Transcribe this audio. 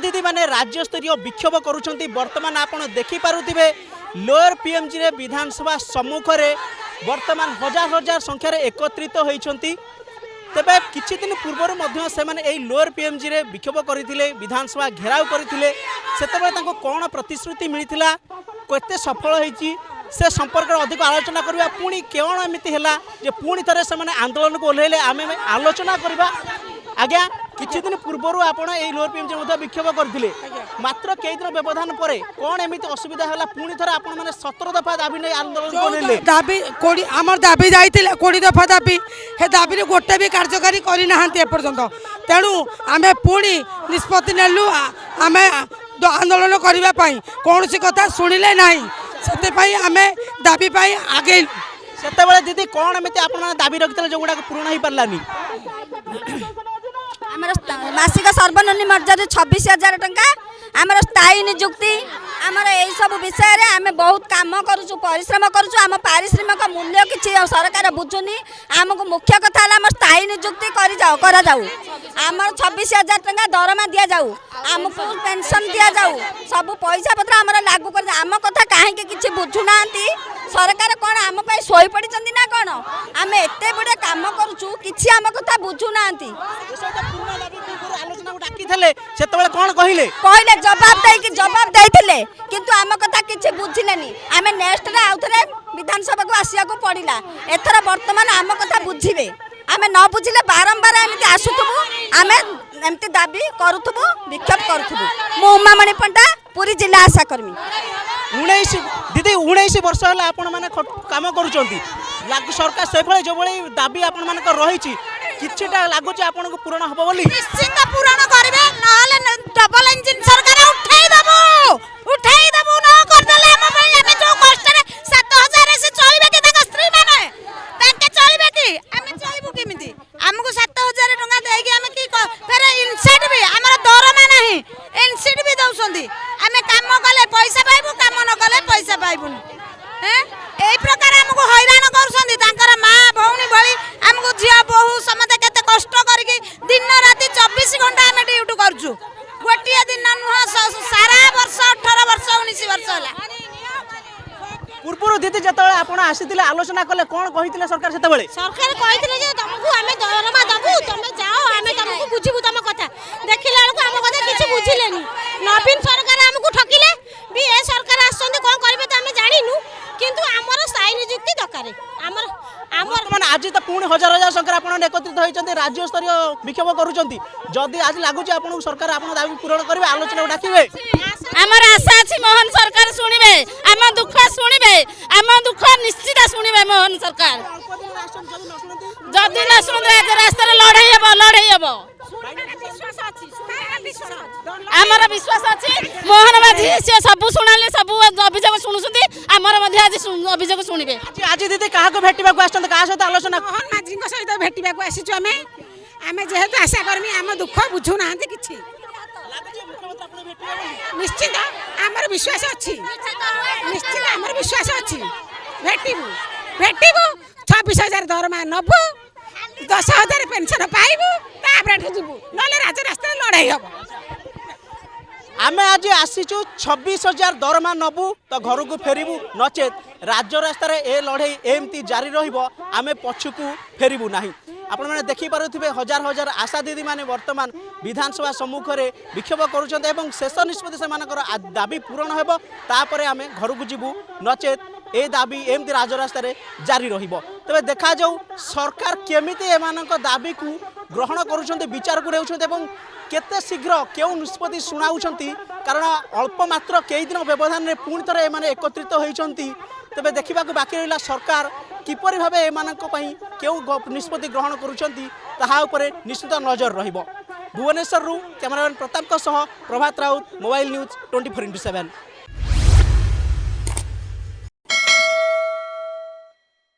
दीदी माने राज्य स्तरीय विक्षोभ करुछंती वर्तमान आपण देखि पारुथिबे लोअर पीएमजी रे विधानसभा सम्मुख रे वर्तमान हजार हजार संख्यार एकत्रित होइछंती। तेबे किछि दिन पूर्वर मध्य से माने एई लोअर पीएमजी रे विक्षोभ करिथिले विधानसभा घेराव करिथिले सेतेबे तांको कोन प्रतिश्रुति मिलिथिला केते सफल होईची से संपर्क अधिक आलोचना करबा पुणी केवण एमिति हैला जे पुणी थरे से माने आंदोलन को ओल्हेले आमे आलोचना करबा। आज्ञा किछि दिन पूर्वर आपण एई लोअर पीएमजी मध्ये विक्षोभ करथिले मात्र कई दिन व्यवधान परे कोन एमिति असुविधा हैला पुणी थरे आपण माने 17 दफा दाबी नै आंदोलन को ओल्हेले दाबी कोडी हमर दाबी जाइतिले 20 दफा दाबी हे दाबी रे गोटे भी कार्यकारी करि नाहंती ए पर्यंत तेणु आमे पुणी निष्पत्ति नेलु आमे आंदोलन करबा पई कोनसी कथा सुनिले नाही सेते पई आमे दाबी पई आगे सेते बेले दीदी कोन एमिति आपण माने दाबी रखितले जो गुडा पूर्ण ही परलानी आमर मासिक सर्वनिम्न मर्यादा 26,000 टंका आमर स्थायी नियुक्ति आमर यही सब विषय रे आमे बहुत काम करूछु परिश्रम करूछु आम पारिश्रमिक मूल्य किछि सरकार बुझुनी आमको मुख्य कथा आम स्थायी नियुक्ति करा जाऊ आमर 26,000 टंका दरमा दिया जाऊ आमको पेंशन दिया जाऊ सब पैसा पत्र आमर लागू कर आम कथा काहे किछि बुझुनांती सरकार कोन आम पई सोई पड़ी चंदी ना कोन आमे एते बडे काम करूछु किछि आम कथा बुझुनांती आलोचना को डाकी थले सेतेबेले कोन कहिले कहले जवाब देइथिले किंतु आम कथा किछि बुझिलेनी आमे नेक्स्ट रे आउथरे विधानसभा को आसिया को पड़िला एथरा वर्तमान आम कथा बुझिबे आमे न बुझिले बारंबार एमिति आसुथबु आमे एमिति दाबी करूथबु विक्षोभ करूथबु मो उमामणि पंटा पूरी जिला आशा कर्मी 19 दीदी 19 वर्ष होला आपण माने काम करूचंती सरकार से भले जो भले दाबी आपण माने रहिछि किछटा लागुच आपन को पूर्ण हबो बोली निश्चित पूर्ण करबे नहले डबल इंजन सरकार उठाई दबो न कर देले हम भाई हमें जो कष्ट रे 7,000 से चलिबे के तक स्त्री माने ताके चलिबे की हमें चलिबो केमिति हमको 7,000 टका देगी हमें की फेर इनसेट भी हमर दरमा नाही इनसेट भी दउसंदी हमें काम कले पैसा पाइबो काम न कले पैसा पाइबो हैं एई प्रकार हमको हैरान करसंदी तांकर मां भौणी भली हमको झिया बहु समते केते कष्ट करके दिन राति 24 घंटा हमें ड्यूटी करछु गोटिया दिन नुह सारा वर्ष 18 वर्ष 19 वर्ष होला पूर्व दीदी जतबे आपण आसीतिले आलोचना कले कोन कहितिले सरकार सेतबेले सरकार कहितिले जे तुमको हमें दरमा दबु तुम जाओ हमें तुमको बुझिबु तुम कथा देखिला को हम कथा किछि बुझिलेनी नवीन सरकार हमको ठकिले भी ए सरकार आसंदी कोन करबे त हमें जानिनु किंतु हमर स्थायी नियुक्ति दरकार हमर माने आज तो पुणी हजार हजार संख्या आपण एकत्रित होइचंती राज्य स्तरीय विक्षोभ करूचंती जदी आज लागुची आपण सरकार आपण दाबी पूर्ण करबे आलोचना को डाकिबे हमर आशा अछि मोहन सरकार सुनिबे हम दुख सुनिबे हम दुख निश्चित सुनिबे मोहन सरकार जदी न सुनदे रास्ता रे लड़ाई हेबो आमर विश्वास अछि मोहन माझी से सब सुनाले सब अभियोग सुनुसुंती आमर मध्ये आज अभियोग सुनिबे आज दीदी काहा को भेटिबा को आछन का सहित आलोचना मोहन माझी को सहित भेटिबा को आसीछु हमें जेहेतु आशा कर्मी हम दुख बुझु नाहंती किछि निश्चित आमर विश्वास अछि निश्चित आमर विश्वास अछि भेटिबु 26,000 दरमा नबु 10,000 पेंशन पाइबु ताबरे ठुजिबु नले राज रास्ता लड़ाई हबो आमे आज आसीचु 26,000 दरमा नबु तो घर को फेरिबु नचेत राज्य रास्ता रे ए लड़ाई एमती जारी रहिबो आमे पछुकू फेरिबु नाही। आपण माने देखि पारुथिबे हजार हजार आशा दीदी माने वर्तमान विधानसभा सम्मुख रे विक्षोभ करूछन्ते एवं शेष निष्पत्ति से मानकर दाबी पूर्ण हेबो तापरे आमे घर को जिबु नचेत ए दाबी एमती राजरास्ता रे जारी रहिबो। तबे देखा जाऊ सरकार केमिति एमानक दाबी को ग्रहण करूछन्ते विचार को रेउछन्ते एवं केते शीघ्र केउ निष्पत्ति सुनाउछन्ती कारण अल्प मात्र कई दिन व्यवधान रे पुणी थरे एमाने एकत्रित होइछन्ती। तबे देखिबा को बाकी रहिला सरकार किपरि भाबे एमानक पई केउ निष्पत्ति ग्रहण करूछन्ती ताहा उपरे निश्चित नजर रहिबो। भुवनेश्वर रु कैमरामैन प्रताप सह प्रभात राउत मोबाइल न्यूज 24x7।